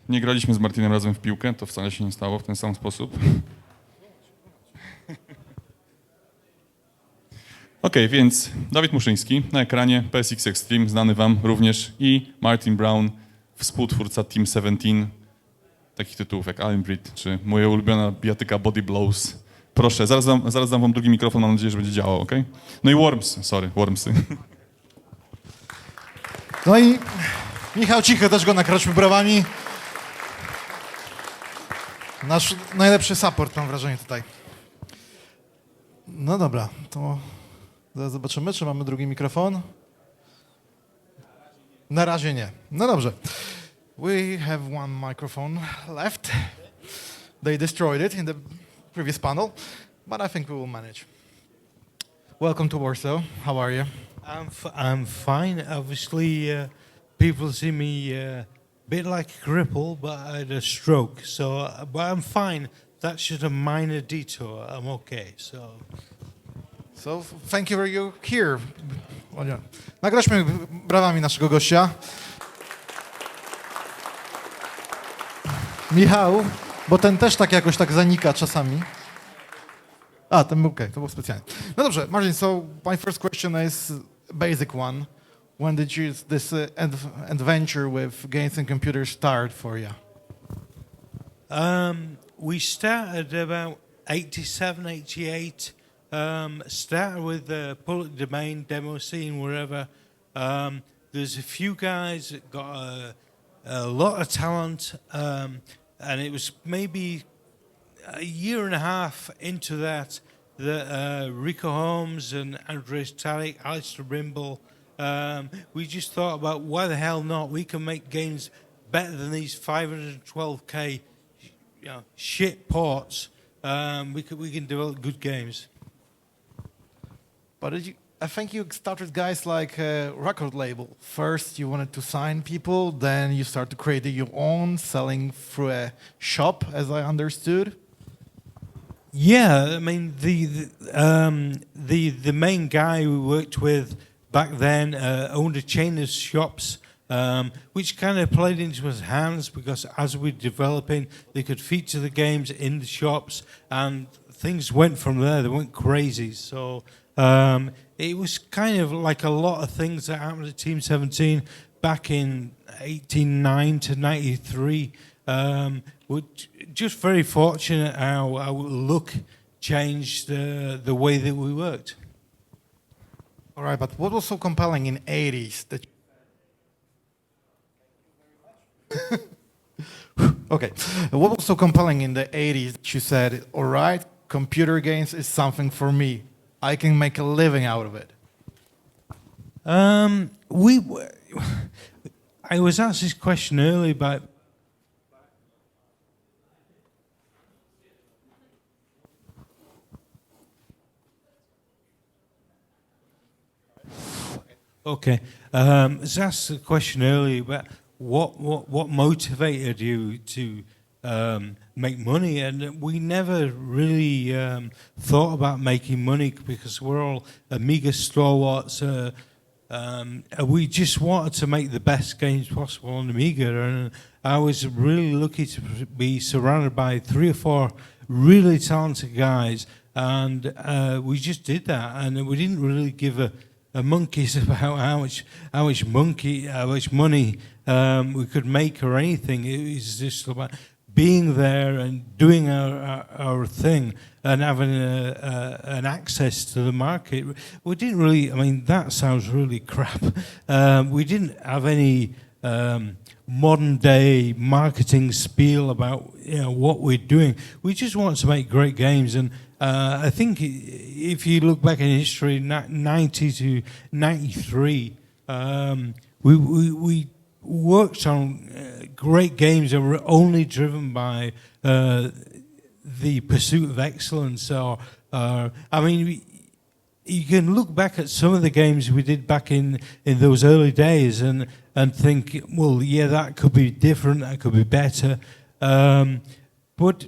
Nie graliśmy z Martynem razem w piłkę, to wcale się nie stało w ten sam sposób. Okej, więc Dawid Muszyński na ekranie, PSX Extreme, znany wam również, i Martyn Brown, współtwórca Team17, takich tytułów jak Allenbreed, czy moja ulubiona bijatyka Body Blows. Proszę, zaraz dam wam drugi mikrofon, mam nadzieję, że będzie działał, ok? No i Wormsy. No i Michał Cichy, też go nakroćmy brawami. Nasz najlepszy support, mam wrażenie, tutaj. No dobra, to zaraz zobaczymy, czy mamy drugi mikrofon. Na razie nie. No dobrze. We have one microphone left. They destroyed it in the previous panel, but I think we will manage. Welcome to Warsaw. How are you? I'm fine. Obviously, people see me a bit like a cripple, but I had a stroke. So, but I'm fine. That's just a minor detour. I'm okay. So thank you for you here. Nagroźmy brawami naszego gościa. Michał, bo ten też tak jakoś tak zanika czasami. A, ten okej, to było specjalnie. No dobrze, Martyn, so my first question is a basic one. When did this adventure with games and computers start for you? We started about 87, 88. Started with the public domain demo scene, wherever. There's a few guys that got a lot of talent, and it was maybe a year and a half into that Rico Holmes and Andres Tariq, Alistair Brimble, we just thought about why the hell not? We can make games better than these 512k shit ports. We can develop good games. But I think you started guys like a record label. First you wanted to sign people, then you started creating your own, selling through a shop, as I understood. Yeah, I mean the main guy we worked with back then owned a chain of shops, which kind of played into his hands because as we were developing, they could feature the games in the shops, and things went from there. They went crazy. So it was kind of like a lot of things that happened at Team17 back in 89 to 93. We're just very fortunate how our look changed the way that we worked. All right, but what was so compelling in 80s that okay, what was so compelling in the 80s that you said, all right, computer games is something for me. I can make a living out of it. I was asked this question earlier about okay. I was asked the question earlier about what motivated you to make money, and we never really thought about making money because we're all Amiga stalwarts. We just wanted to make the best games possible on Amiga, and I was really lucky to be surrounded by 3 or 4 really talented guys, and we just did that, and we didn't really give a monkey's about how much money we could make or anything. It was just about being there and doing our thing and having an access to the market. We didn't really, I mean, that sounds really crap. We didn't have any modern day marketing spiel about what we're doing. We just wanted to make great games, and I think if you look back in history, 90 to 93, we worked on great games that were only driven by the pursuit of excellence. Or I mean, you can look back at some of the games we did back in those early days and think, well, yeah, that could be different, that could be better, but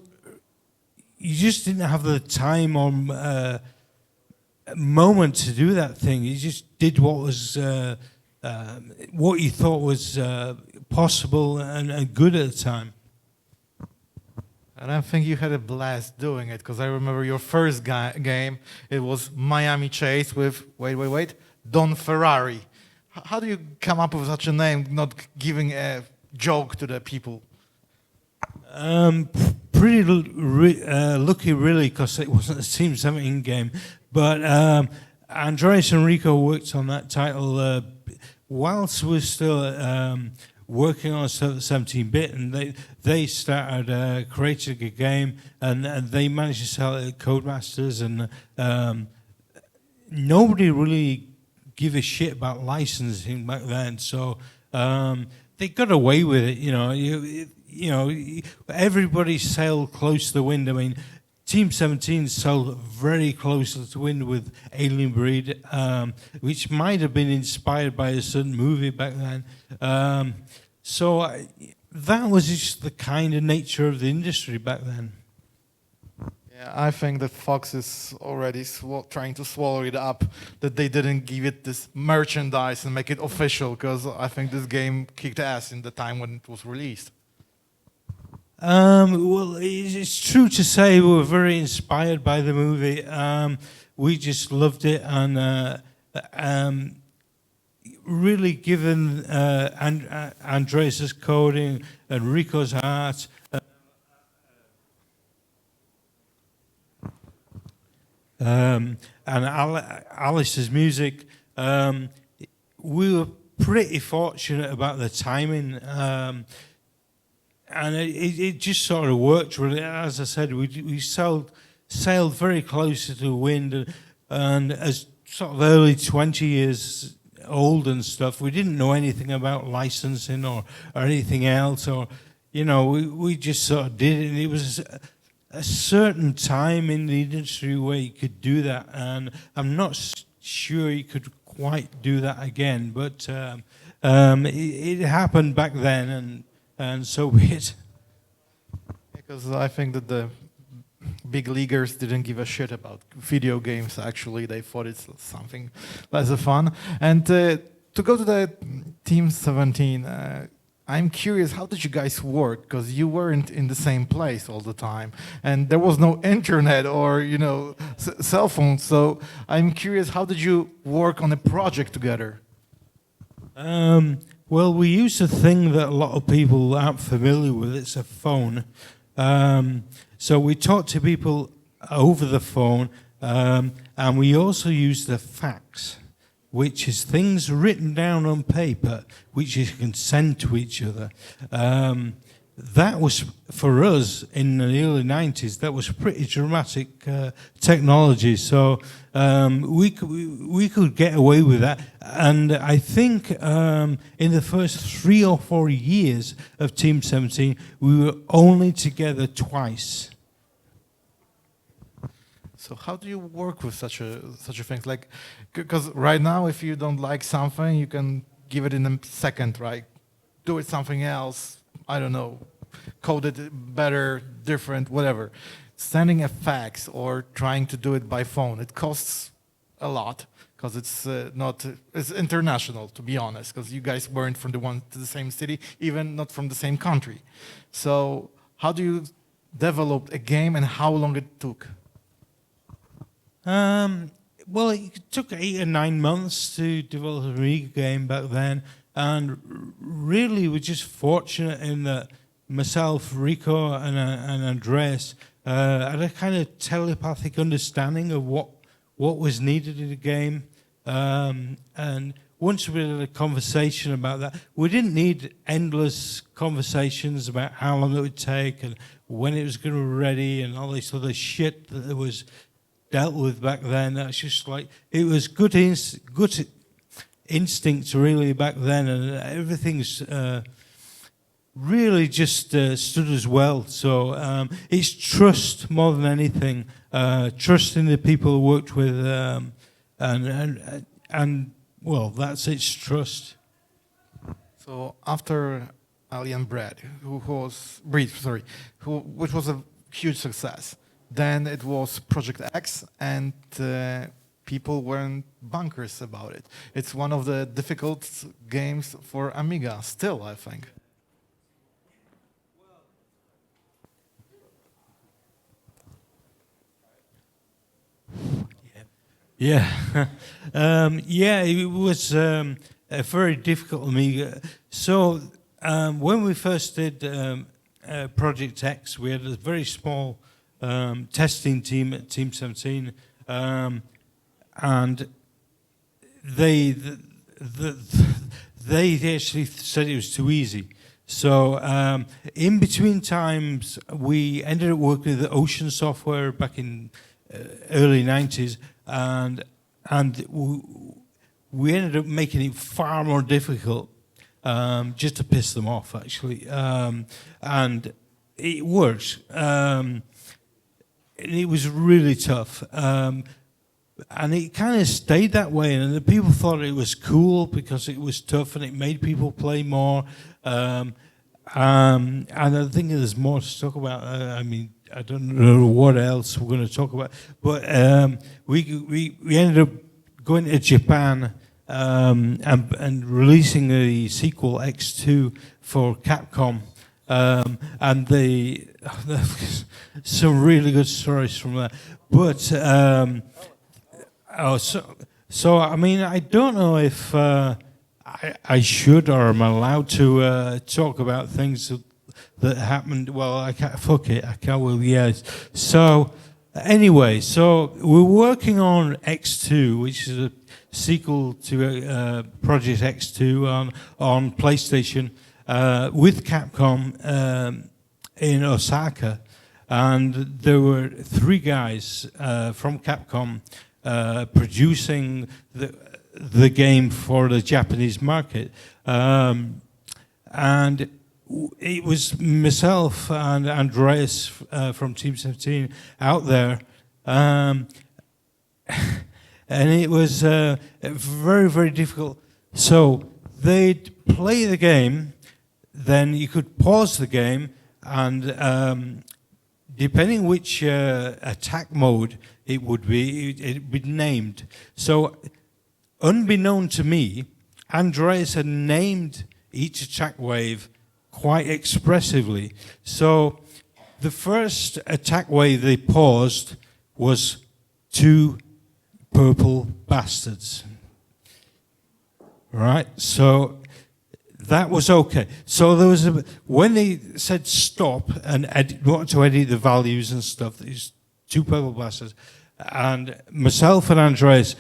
you just didn't have the time or moment to do that thing. You just did what was what you thought was possible and good at the time. And I think you had a blast doing it, because I remember your first game, it was Miami Chase with, wait, Don Ferrari. How do you come up with such a name, not giving a joke to the people? Pretty lucky, really, because it wasn't a Team 17 game. But Andreas and Rico worked on that title whilst we're still working on 17-bit, and they started creating a game, and they managed to sell it at Codemasters, and nobody really give a shit about licensing back then, so they got away with it. You know, everybody sailed close to the wind. I mean, Team 17 sailed very close to the wind with Alien Breed, which might have been inspired by a certain movie back then. That was just the kind of nature of the industry back then. Yeah, I think that Fox is already trying to swallow it up, that they didn't give it this merchandise and make it official, because I think this game kicked ass in the time when it was released. Well, it's true to say we were very inspired by the movie. We just loved it, and really given Andreas' coding and Rico's art, and Alice's music, we were pretty fortunate about the timing, and it just sort of worked really. As I said, we sailed very close to the wind, and as sort of early 20 years old and stuff, we didn't know anything about licensing or anything else, or we just sort of did it. And it was a certain time in the industry where you could do that, and I'm not sure you could quite do that again, but it happened back then, and so be it. Because I think that the big leaguers didn't give a shit about video games, actually. They thought it's something less fun. And to go to the Team 17, I'm curious, how did you guys work? Because you weren't in the same place all the time, and there was no internet or cell phones. So I'm curious, how did you work on a project together? Well, we used a thing that a lot of people aren't familiar with. It's a phone. So we talk to people over the phone, and we also use the fax, which is things written down on paper, which you can send to each other. That was, for us, in the early 90s, that was pretty dramatic technology. So we could get away with that. And I think in the first 3 or 4 years of Team 17, we were only together twice. So how do you work with such a thing? Like, because right now, if you don't like something, you can give it in a second, right? Do it something else. I don't know, code it better, different, whatever. Sending a fax or trying to do it by phone, it costs a lot, because it's international, to be honest, because you guys weren't from the same city, even not from the same country. So how do you develop a game, and how long it took? Well, it took 8 or 9 months to develop a Amiga game back then, and really we're just fortunate in that myself, Rico, and Andreas had a kind of telepathic understanding of what was needed in the game, and once we had a conversation about that, we didn't need endless conversations about how long it would take and when it was going to be ready and all this other shit that was dealt with back then. That's just like, it was good instinct really back then, and everything's really just stood as well. So it's trust more than anything, trust in the people who worked with, and well, that's its trust. So after Alien Breed, which was a huge success, then it was Project X and people weren't bunkers about it. It's one of the difficult games for Amiga, still, I think. Yeah, yeah, it was a very difficult Amiga. So when we first did Project X, we had a very small testing team at Team17, and they actually said it was too easy. So in between times, we ended up working with the Ocean Software back in early 90s, and we ended up making it far more difficult, just to piss them off, actually. And it worked. It was really tough. And it kind of stayed that way, and the people thought it was cool because it was tough and it made people play more. And I think there's more to talk about. I mean, I don't know what else we're going to talk about, but we ended up going to Japan and releasing the sequel X2 for Capcom, and some really good stories from that. But so I mean, I don't know if I should or am allowed to talk about things that happened. Well, I can't. Fuck it. I can't. Well, yes. So anyway, so we're working on X2, which is a sequel to Project X2 on PlayStation with Capcom in Osaka, and there were 3 guys from Capcom producing the game for the Japanese market, and it was myself and Andreas from Team17 out there, and it was very, very difficult. So they'd play the game, then you could pause the game, and depending which attack mode it would be named. So unbeknown to me, Andreas had named each attack wave quite expressively. So the first attack wave they paused was 2 purple bastards. Right? So that was okay. So there was when they said stop and wanted to edit the values and stuff, these 2 purple bastards, and myself and Andreas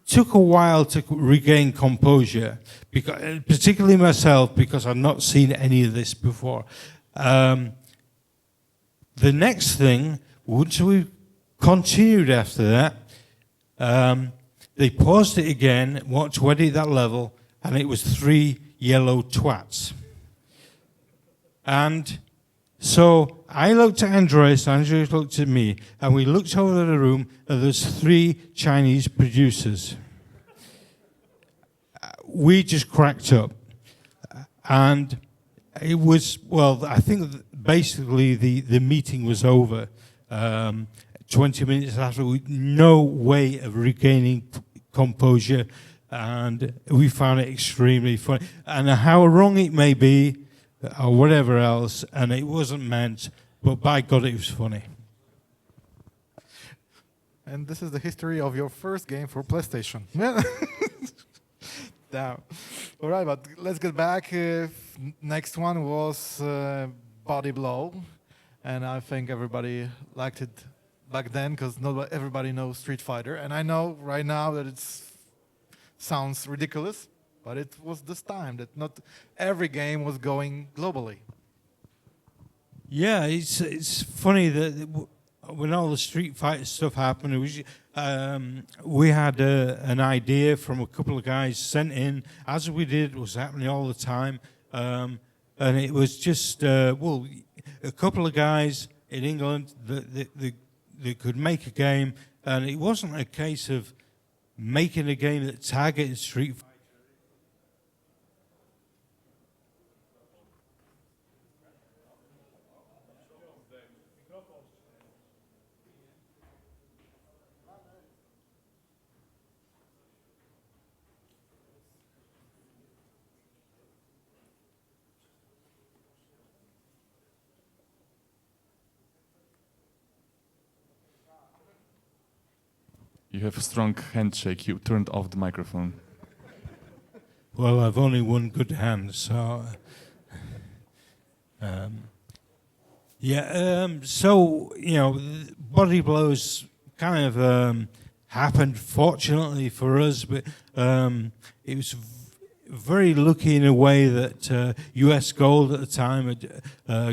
took a while to regain composure, because, particularly myself, because I'd not seen any of this before. The next thing, once we continued after that, they paused it again, wanted to edit that level, and it was 3 yellow twats. And so I looked at Andreas looked at me, and we looked over the room, and there's 3 Chinese producers. We just cracked up. And it was, well, I think basically the meeting was over 20 minutes after, no way of regaining composure, and we found it extremely funny. And how wrong it may be, or whatever else, and it wasn't meant, but by God, it was funny. And this is the history of your first game for PlayStation. Now, all right, but let's get back. Next one was Body Blow, and I think everybody liked it back then because not everybody knows Street Fighter, and I know right now that it sounds ridiculous, but it was this time that not every game was going globally. Yeah, it's funny that when all the Street Fighter stuff happened, it was, we had an idea from a couple of guys sent in, as we did, it was happening all the time, and it was just, well, a couple of guys in England that could make a game, and it wasn't a case of making a game that targeted Street Fighter. You have a strong handshake. You turned off the microphone. Well, I've only one good hand, so... so, you know, body blows kind of happened, fortunately for us, but it was very lucky in a way that US Gold at the time had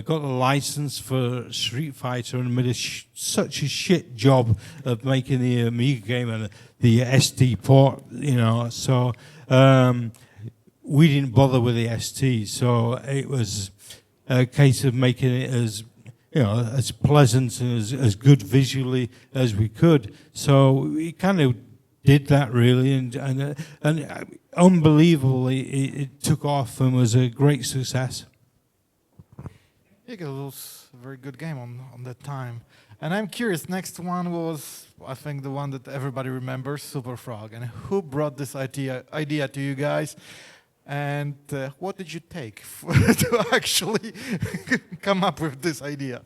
got a license for Street Fighter and made such a shit job of making the Amiga game and the SD port, you know, so we didn't bother with the ST, so it was a case of making it as, you know, as pleasant and as good visually as we could. So we kind of did that really, and unbelievably, it took off and was a great success. It was a very good game on that time. And I'm curious, next one was, I think, the one that everybody remembers, Super Frog. And who brought this idea to you guys? And what did you take to actually come up with this idea?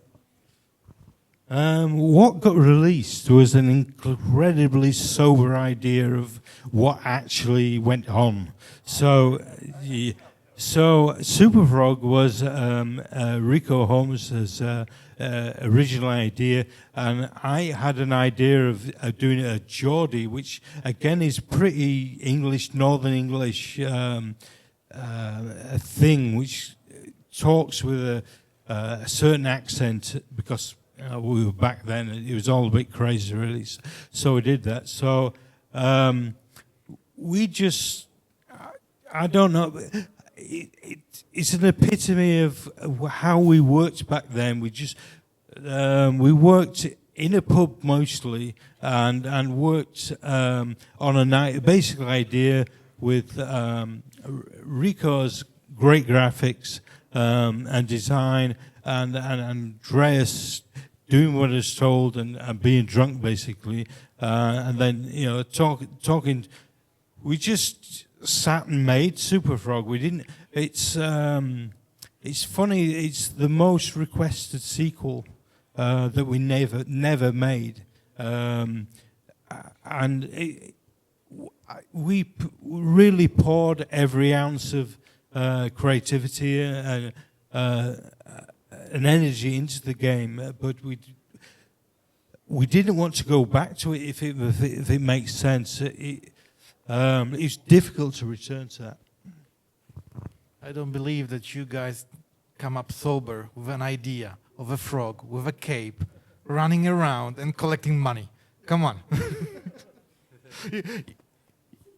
What got released was an incredibly sober idea of what actually went on. So Super Frog was Rico Holmes' original idea, and I had an idea of doing a Geordie, which again is pretty English, Northern English a thing, which talks with a certain accent, because we were back then, it was all a bit crazy really, so we did that. So we just, I don't know, it's an epitome of how we worked back then. We just, we worked in a pub mostly, and worked on a basic idea with Rico's great graphics and design, and Andreas doing what is told and being drunk basically, and then, you know, talking. We just sat and made Super Frog. We didn't. It's funny. It's the most requested sequel that we never made, and we really poured every ounce of creativity and energy into the game, but we didn't want to go back to it if it makes sense. It's difficult to return to that. I don't believe that you guys come up sober with an idea of a frog with a cape running around and collecting money. Come on.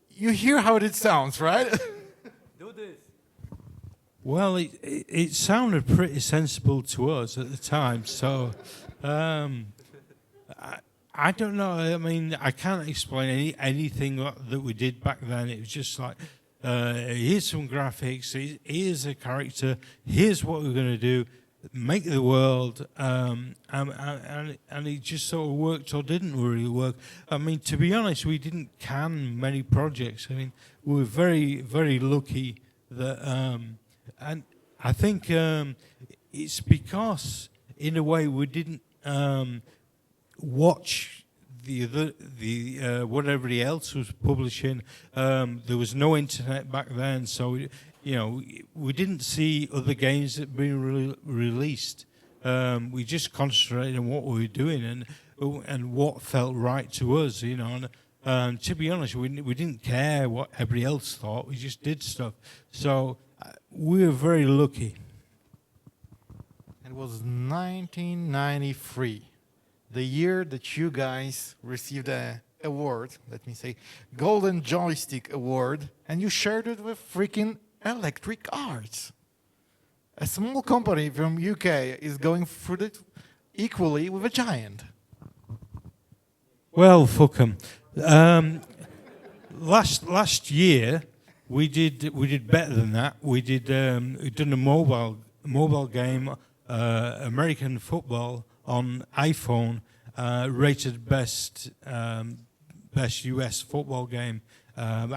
You hear how it sounds, right? Do this. Well, it sounded pretty sensible to us at the time, so I don't know. I mean, I can't explain anything that we did back then. It was just like, here's some graphics, here's a character, here's what we're going to do, make the world, and it just sort of worked or didn't really work. I mean, to be honest, we didn't can many projects. I mean, we were very, very lucky that, and I think it's because, in a way, we didn't watch what everybody else was publishing. There was no internet back then, so you know, we didn't see other games that were being released. We just concentrated on what we were doing and what felt right to us, you know. And to be honest, we didn't care what everybody else thought. We just did stuff. So we were very lucky. It was 1993, the year that you guys received an award, let me say, Golden Joystick Award, and you shared it with freaking Electric Arts. A small company from UK is going through it equally with a giant. Well, fuck 'em. Last year we did better than that. We'd done a mobile game, American football on iPhone, rated best US football game. You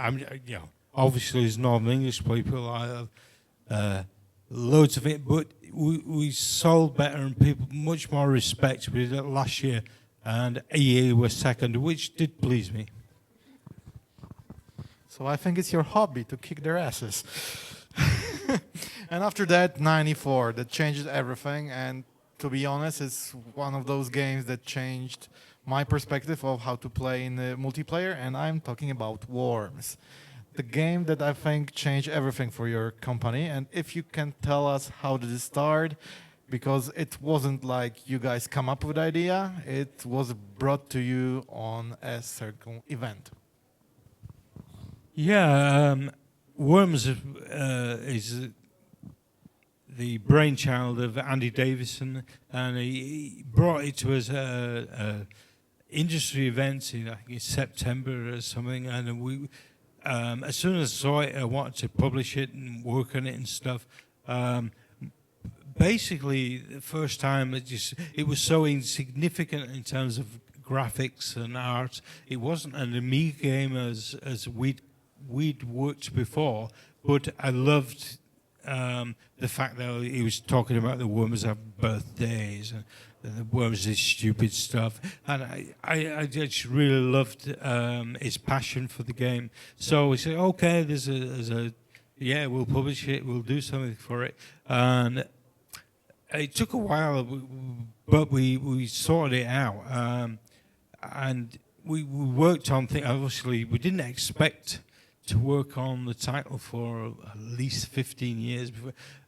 know, obviously as Northern English people, I have loads of it, but we sold better and people much more respect. We did it last year. and EA was second, which did please me. So I think it's your hobby to kick their asses. And after that, 94, that changed everything. And to be honest, it's one of those games that changed my perspective of how to play in the multiplayer. And I'm talking about Worms, the game that I think changed everything for your company. And if you can tell us how did it start, because it wasn't like you guys come up with the idea, it was brought to you on a certain event. Yeah, Worms is the brainchild of Andy Davison, and he brought it to us a industry event in, I think, in September or something. And we, as soon as I saw it, I wanted to publish it and work on it and stuff. Basically, the first time it was so insignificant in terms of graphics and art. It wasn't an Amiga game as we'd worked before, but I loved the fact that he was talking about the worms have birthdays and the worms is stupid stuff, and I just really loved his passion for the game. So we said, okay, there's a yeah, we'll publish it, we'll do something for it, and it took a while, but we sorted it out, and we worked on things. Obviously, we didn't expect to work on the title for at least 15 years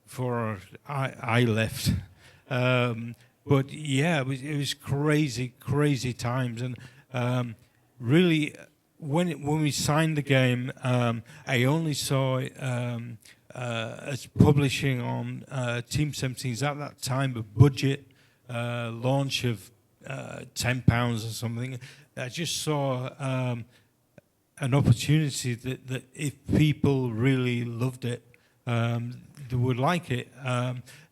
before I left. But yeah, it was crazy times. And really, when we signed the game, I only saw it as publishing on Team17's at that time a budget launch of £10 or something. I just saw an opportunity that if people really loved it, they would like it.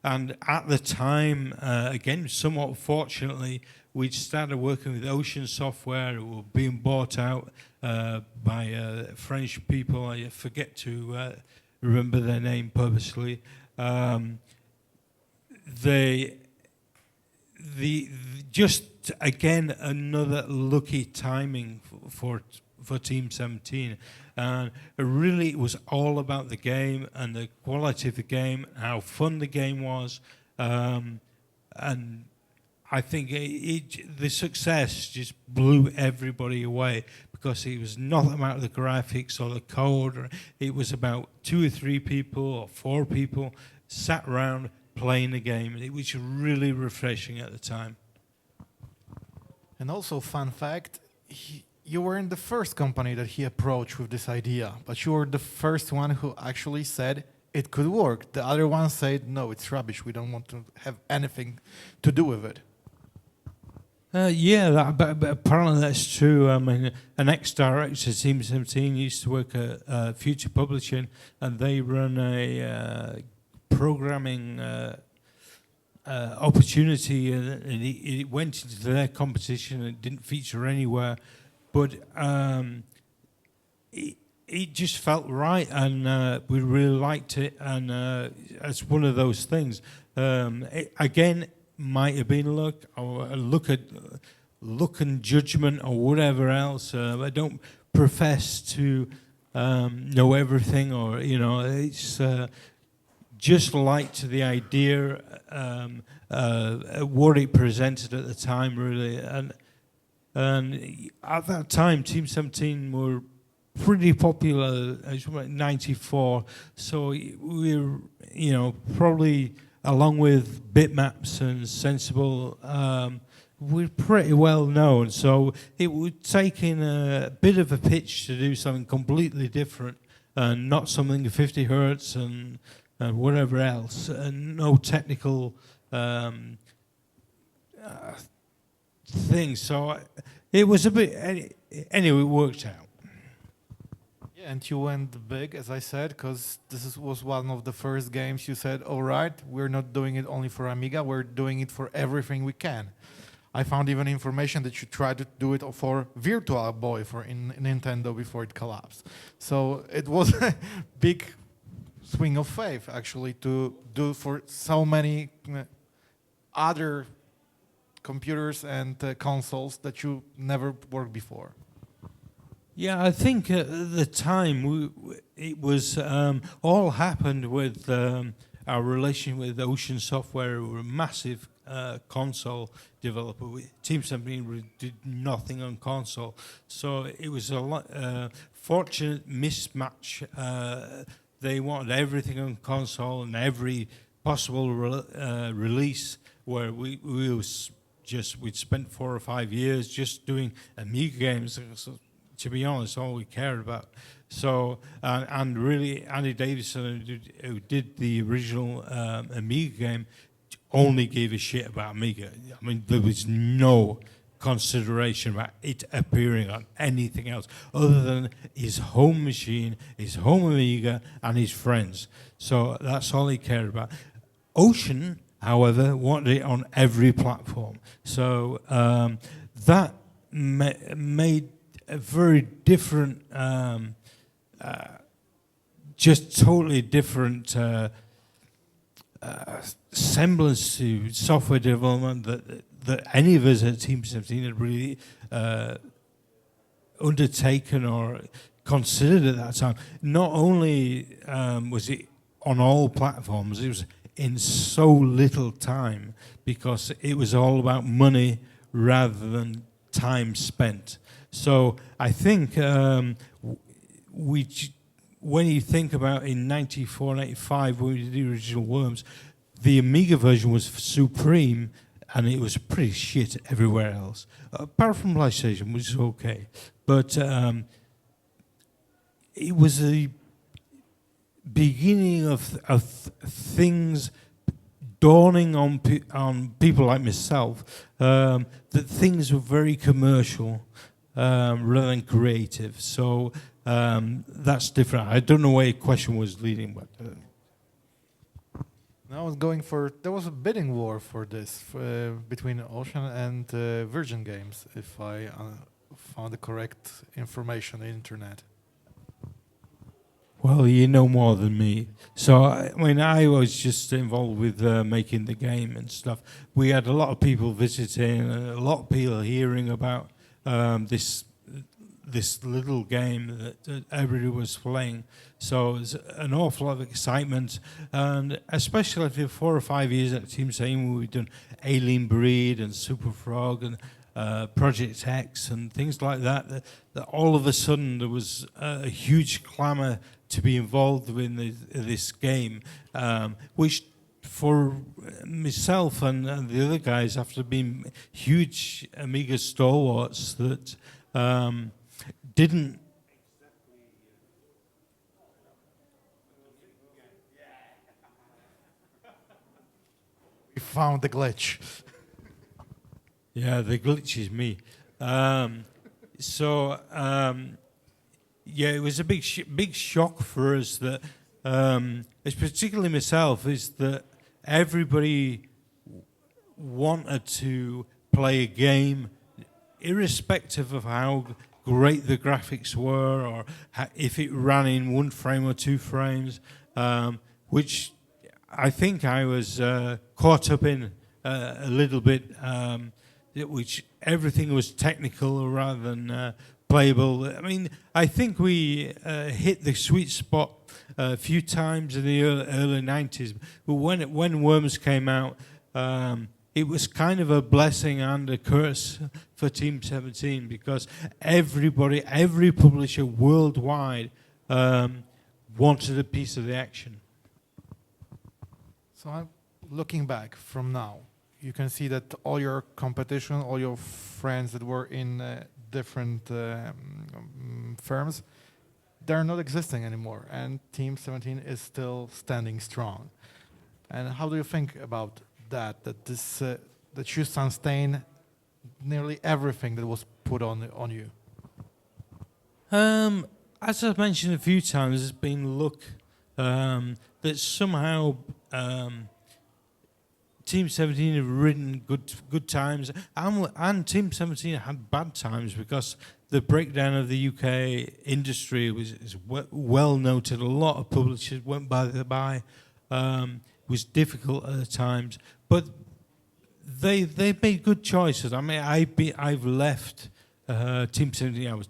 And at the time, again, somewhat fortunately, we'd started working with Ocean Software. It was being bought out by French people. I forget to remember their name purposely. Just again another lucky timing for Team17, and really it was all about the game and the quality of the game, how fun the game was, and I think the success just blew everybody away, because it was not about the graphics or the code. It was about 2 or 3 people or 4 people sat around playing the game, and it was really refreshing at the time. And also, fun fact, you weren't the first company that he approached with this idea, but you were the first one who actually said it could work. The other one said, no, it's rubbish, we don't want to have anything to do with it. Yeah, but apparently that's true. I mean, an ex-director of Team17 used to work at Future Publishing, and they run a programming opportunity, and it went into their competition and it didn't feature anywhere. But it just felt right, and we really liked it, and it's one of those things. Again, might have been luck, or luck and judgment, or whatever else. I don't profess to know everything, or it's just liked the idea, what it presented at the time, really, and at that time, Team17 were pretty popular. It was 94, so we were, probably along with Bitmaps and Sensible, we're pretty well known. So it would take in a bit of a pitch to do something completely different, and not something 50 hertz and whatever else, and no technical things. So it was a bit. Anyway, it worked out. Yeah, and you went big, as I said, because this was one of the first games you said, all right, we're not doing it only for Amiga, we're doing it for everything we can. I found even information that you tried to do it for Virtual Boy in Nintendo before it collapsed. So it was a big swing of faith, actually, to do for so many other computers and consoles that you never worked before? Yeah, I think at the time it was all happened with our relation with Ocean Software, who were a massive console developer. Team17 did nothing on console, so it was a fortunate mismatch. They wanted everything on console and every possible release, where we'd spent 4 or 5 years just doing Amiga games. So, to be honest, all we cared about. So, and really, Andy Davison, who did the original Amiga game, only gave a shit about Amiga. I mean, there was no consideration about it appearing on anything else other than his home machine, his home Amiga, and his friends. So that's all he cared about. Ocean, however, wanted it on every platform. So that made a very different, just totally different semblance to software development that any of us at Team17 had really undertaken or considered at that time. Not only was it on all platforms, it was in so little time because it was all about money rather than time spent. So I think when you think about in 94 and 85 when we did the original Worms, the Amiga version was supreme and it was pretty shit everywhere else. Apart from PlayStation, which is okay. But it was the beginning of things dawning on people like myself that things were very commercial rather than creative. So that's different. I don't know where your question was leading, but... I was going for... There was a bidding war for this between Ocean and Virgin Games, if I found the correct information on the internet. Well, you know more than me. So, I mean, I was just involved with making the game and stuff. We had a lot of people visiting, a lot of people hearing about this little game that everybody was playing. So it was an awful lot of excitement, and especially after 4 or 5 years at Team17, we've done Alien Breed and Super Frog and Project X and things like that, that all of a sudden there was a huge clamour to be involved in this game, which for myself and the other guys, after being huge Amiga stalwarts that didn't... We found the glitch. Yeah, the glitch is me. Yeah, it was a big shock for us that, particularly myself, is that everybody wanted to play a game, irrespective of how great the graphics were or if it ran in 1 frame or 2 frames, which I think I was caught up in a little bit, which everything was technical rather than playable. I mean, I think we hit the sweet spot a few times in the early 90s, but when Worms came out, it was kind of a blessing and a curse for Team17 because every publisher worldwide wanted a piece of the action. So I'm looking back from now. You can see that all your competition, all your friends that were in different firms, they're not existing anymore, and Team17 is still standing strong. And how do you think about that you sustain nearly everything that was put on you? As I've mentioned a few times, there's been luck that somehow Team17 have ridden good times, and Team17 had bad times because the breakdown of the UK industry is well noted. A lot of publishers went by. Was difficult at times, but they made good choices. I mean, I've left Team17. I was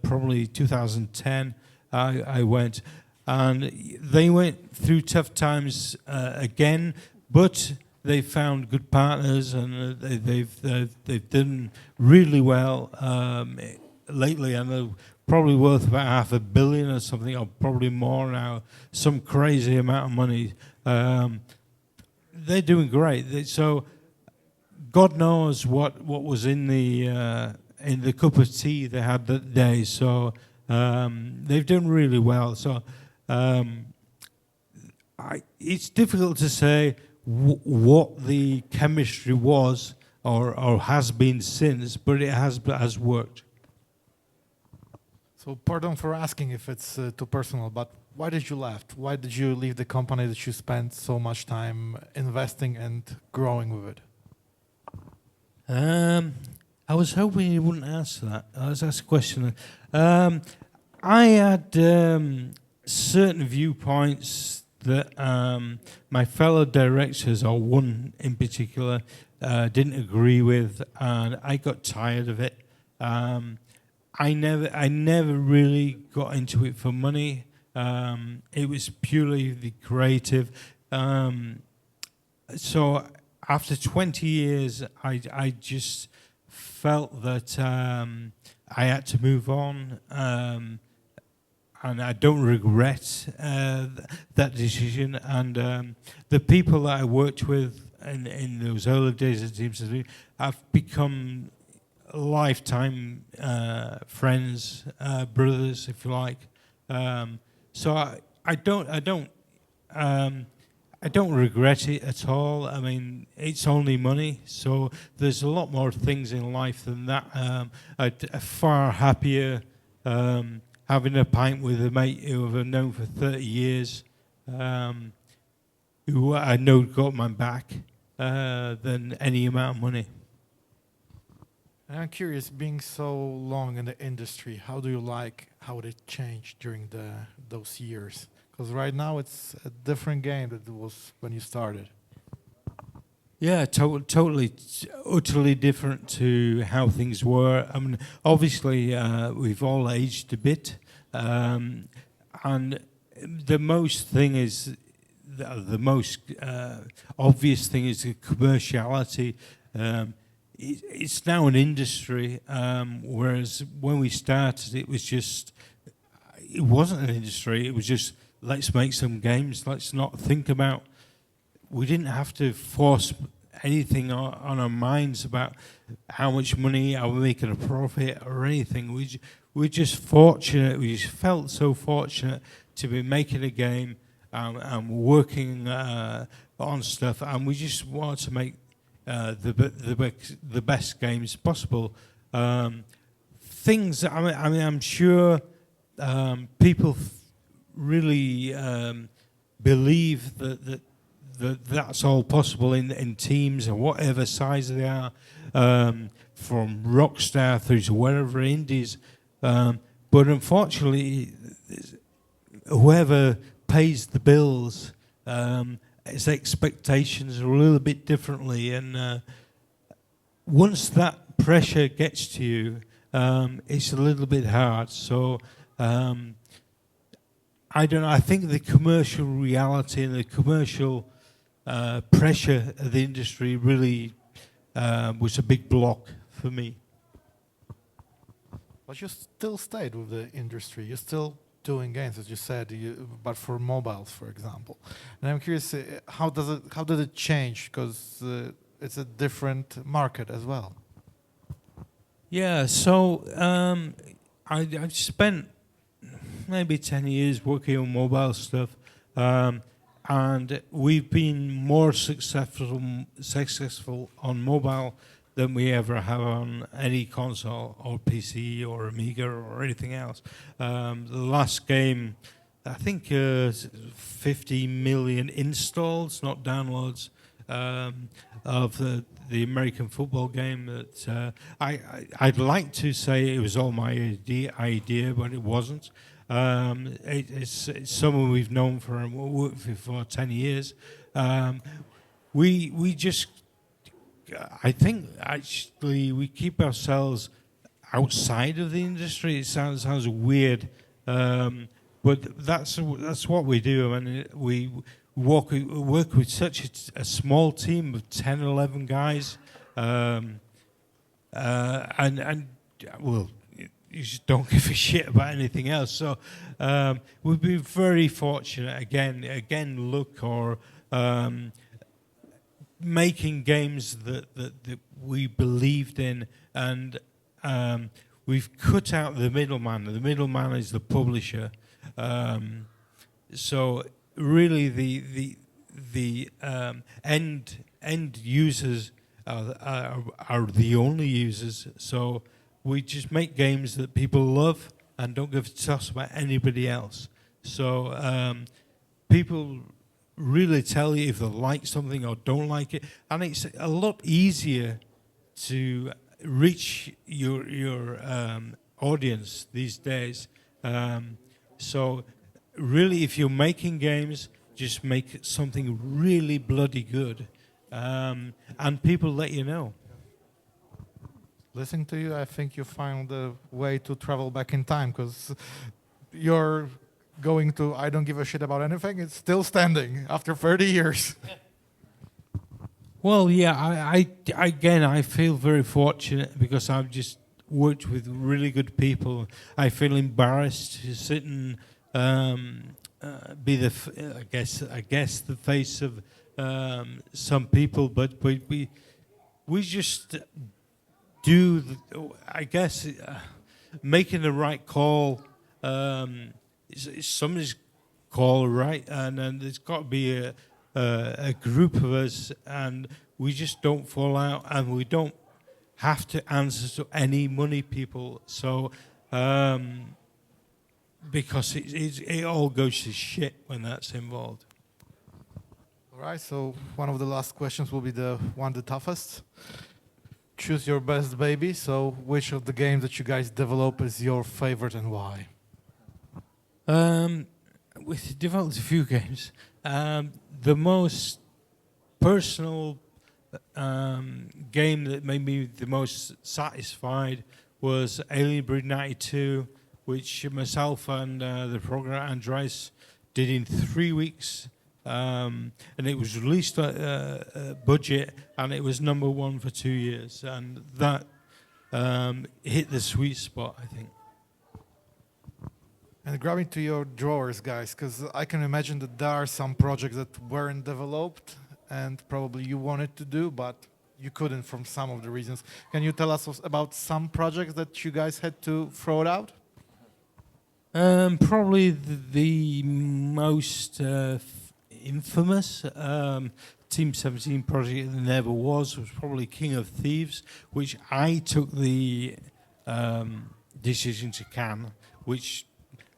probably 2010. I went, and they went through tough times again, but they found good partners, and they've done really well lately. I know probably worth about $500 million or something, or probably more now. Some crazy amount of money. They're doing great. So God knows what was in the cup of tea they had that day. So they've done really well. So it's difficult to say what the chemistry was or has been since, but it has worked. So pardon for asking if it's too personal, but why did you left? Why did you leave the company that you spent so much time investing and growing with it? I was hoping you wouldn't answer that. I was asked a question. I had certain viewpoints that my fellow directors, or one in particular, didn't agree with, and I got tired of it. I never really got into it for money. It was purely the creative. So after 20 years, I just felt that I had to move on, and I don't regret that decision. And the people that I worked with in those early days at Team17 have become lifetime friends, brothers, if you like. So I don't regret it at all. I mean, it's only money, so there's a lot more things in life than that. I'm far happier having a pint with a mate who I've known for 30 years, who I know got my back, than any amount of money. And I'm curious, being so long in the industry, how do you like how it changed during those years? Because right now it's a different game than it was when you started. Yeah, totally, utterly different to how things were. I mean, obviously, we've all aged a bit, and the most obvious thing is the commerciality. It's now an industry, whereas when we started, it wasn't an industry. It was just, let's make some games. Let's not think about. We didn't have to force anything on our minds about how much money are we making a profit or anything. We're just fortunate. We just felt so fortunate to be making a game and working on stuff, and we just wanted to make the best games possible. Things. I mean, I'm sure people really believe that that's all possible in teams and whatever size they are, from Rockstar through to wherever indies. But unfortunately, whoever pays the bills, its expectations are a little bit differently. And once that pressure gets to you, it's a little bit hard. So I don't know. I think the commercial reality and the commercial pressure of the industry really was a big block for me. But you still stayed with the industry. You're still doing games, as you said, but for mobiles, for example. And I'm curious, how did it change? Because it's a different market as well. Yeah. So I've spent maybe 10 years working on mobile stuff. And we've been more successful on mobile than we ever have on any console or PC or Amiga or anything else. The last game, I think, 50 million installs, not downloads, of the American football game. That I'd like to say it was all my idea, but it wasn't. It's someone we've known for 10 years. We just I think actually we keep ourselves outside of the industry. It sounds weird, but that's what we do. I mean, we work with such a small team of 10, 11 guys, and well, you just don't give a shit about anything else. So we've been very fortunate. Again, look or making games that we believed in, and we've cut out the middleman. The middleman is the publisher. So really, the end users are the only users. So we just make games that people love and don't give a toss about anybody else. So people really tell you if they like something or don't like it, and it's a lot easier to reach your audience these days. So really, if you're making games, just make something really bloody good, and people let you know. Listening to you, I think you found a way to travel back in time, because you're going to I don't give a shit about anything. It's still standing after 30 years. Well, yeah, I feel very fortunate because I've just worked with really good people. I feel embarrassed to sit and be I guess the face of some people, but we just do. I guess making the right call. It's somebody's call, right? And there's got to be a group of us, and we just don't fall out, and we don't have to answer to any money people. So, because it all goes to shit when that's involved. All right, so one of the last questions will be the toughest. Choose your best baby. So which of the games that you guys develop is your favorite and why? We've developed a few games. The most personal game that made me the most satisfied was Alien Breed 92, which myself and the programmer Andres did in 3 weeks. And it was released at budget, and it was #1 for 2 years. And that hit the sweet spot, I think. And grabbing to your drawers, guys, because I can imagine that there are some projects that weren't developed and probably you wanted to do, but you couldn't from some of the reasons. Can you tell us about some projects that you guys had to throw it out? Probably the most infamous Team17 project that never was probably King of Thieves, which I took the decision to can, which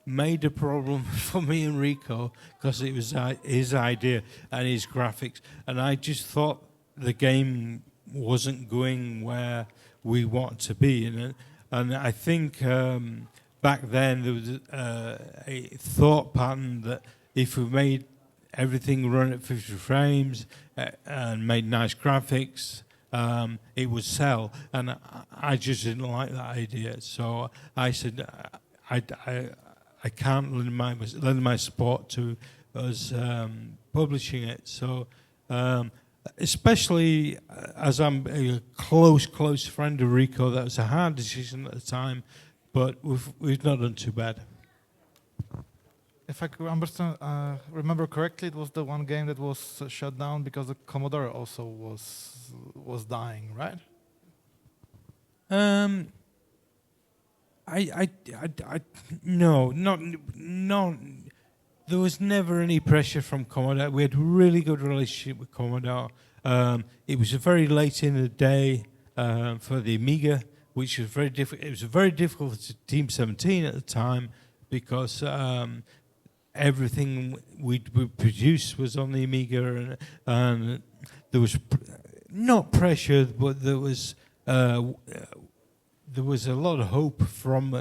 made a problem for me and Rico because it was his idea and his graphics, and I just thought the game wasn't going where we want to be, and I think back then there was a thought pattern that if we made everything run at 50 frames and made nice graphics, it would sell, and I just didn't like that idea. So I said I can't lend my support to us publishing it. So, especially as I'm a close friend of Rico, that was a hard decision at the time, but we've not done too bad. If I could remember correctly, it was the one game that was shut down because the Commodore also was dying, right? No. There was never any pressure from Commodore. We had a really good relationship with Commodore. It was very late in the day for the Amiga, which was very difficult. It was very difficult for Team17 at the time because everything we produced was on the Amiga, and there was not pressure, but there was a lot of hope from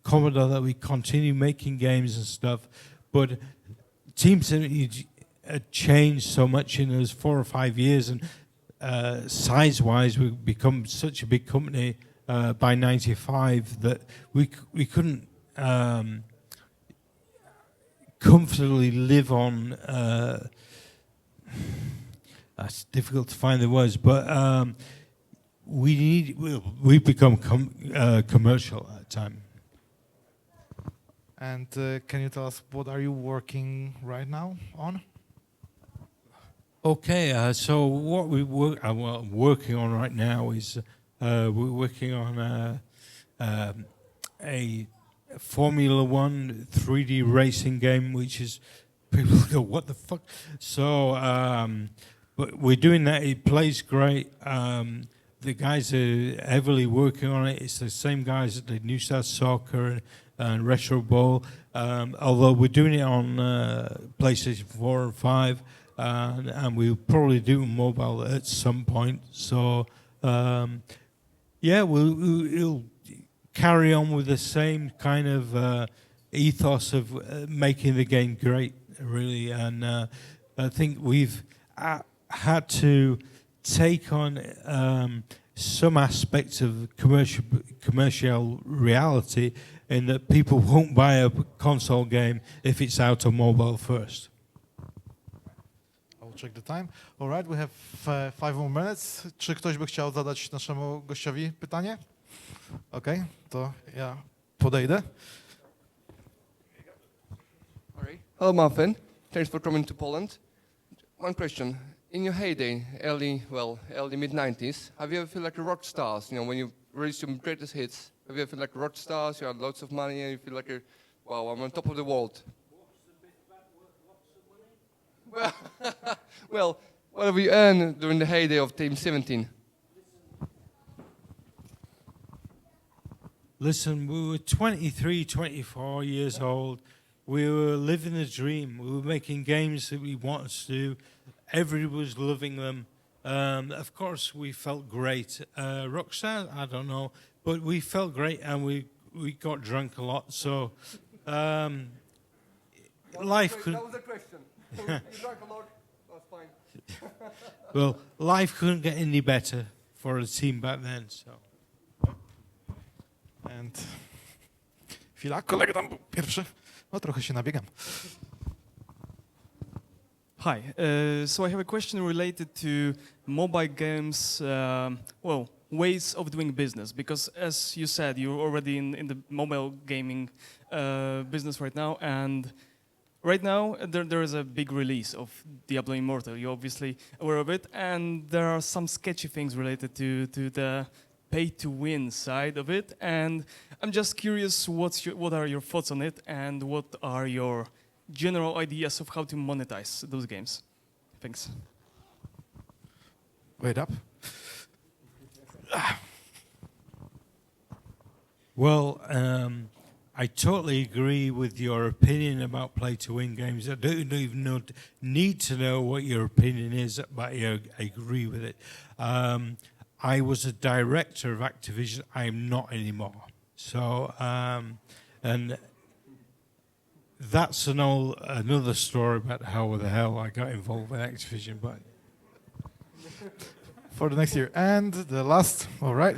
Commodore that we continue making games and stuff. But Team17 had changed so much in those 4 or 5 years, and size-wise, we've become such a big company by '95 that we couldn't comfortably live on. That's difficult to find the words, but we've become commercial at the time. And can you tell us what are you working right now on? Okay, so what I'm working on right now is we're working on a Formula One 3D racing game, which is people go, what the fuck? So, but we're doing that. It plays great. The guys are heavily working on it. It's the same guys that did New Start Soccer and Retro Bowl. Although we're doing it on PlayStation 4 and 5. And we'll probably do mobile at some point. So, yeah, we'll carry on with the same kind of ethos of making the game great, really. And I think we've had to take on some aspects of commercial reality in that people won't buy a console game if it's out on mobile first. Check the time. All right, we have 5 more minutes. Czy ktoś by chciał zadać naszemu gościowi pytanie? Okej, to ja podejdę. All right. Hello, Martyn. Thanks for coming to Poland. One question. In your heyday, early mid-90s, have you ever felt like a rock stars? You know, when you released your greatest hits, have you ever felt like rock stars? You had lots of money and you feel like, wow, I'm on top of the world. Well, what have you earned during the heyday of Team17? Listen, we were 23, 24 years old. We were living the dream. We were making games that we wanted to do. Everybody was loving them. Of course, we felt great. Rockstar, I don't know. But we felt great and we got drunk a lot. So life couldn't... That was the question. You drank a lot. That's fine. Well, life couldn't get any better for the team back then. So. And chwila, kolega tam był pierwszy. No trochę się nabiegam. Hi. So I have a question related to mobile games, ways of doing business. Because as you said, you're already in the mobile gaming business right now. And right now, there is a big release of Diablo Immortal. You're obviously aware of it. And there are some sketchy things related to the pay-to-win side of it. And I'm just curious, what are your thoughts on it? And what are your general ideas of how to monetize those games? Thanks. Wait up. Well, I totally agree with your opinion about play-to-win games. I don't even need to know what your opinion is, but I agree with it. I was a director of Activision. I am not anymore. So, and that's another story about how the hell I got involved with Activision. But For the next year. And the last, all right.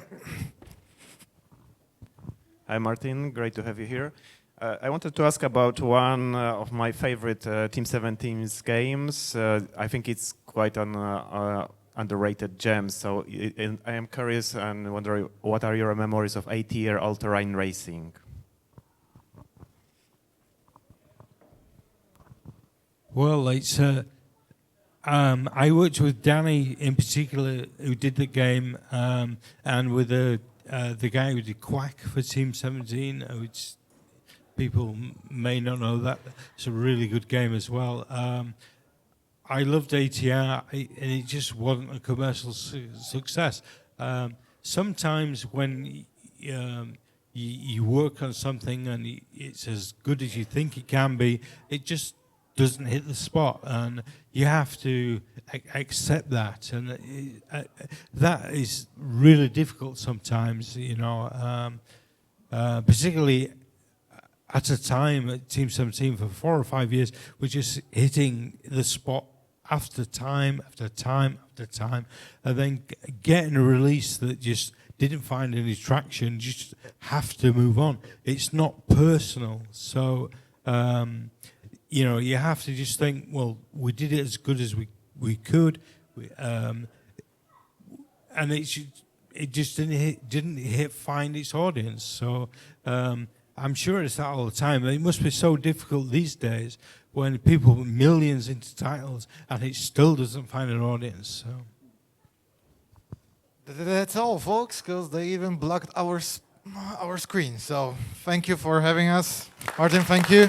Hi, Martyn. Great to have you here. I wanted to ask about one of my favorite Team17's games. I think it's quite an underrated gem. So I am curious and wondering, what are your memories of ATR all-terrain racing? well, it's I worked with Danny in particular, who did the game, and with the guy who did Quack for Team17, which people may not know that. It's a really good game as well. I loved ATR, and it just wasn't a commercial success. Sometimes when you work on something and it's as good as you think it can be, it just doesn't hit the spot, and you have to accept that, and that is really difficult sometimes, you know, particularly at a time at Team17 for 4 or 5 years, we're just hitting the spot after time after time after time, and then getting a release that just didn't find any traction, just have to move on. It's not personal. So, you know, you have to just think, well, we did it as good as we could, and it just didn't find its audience. So I'm sure it's that all the time. It must be so difficult these days when people put millions into titles and it still doesn't find an audience. So. That's all, folks, because they even blocked our screen. So thank you for having us. Martyn, thank you.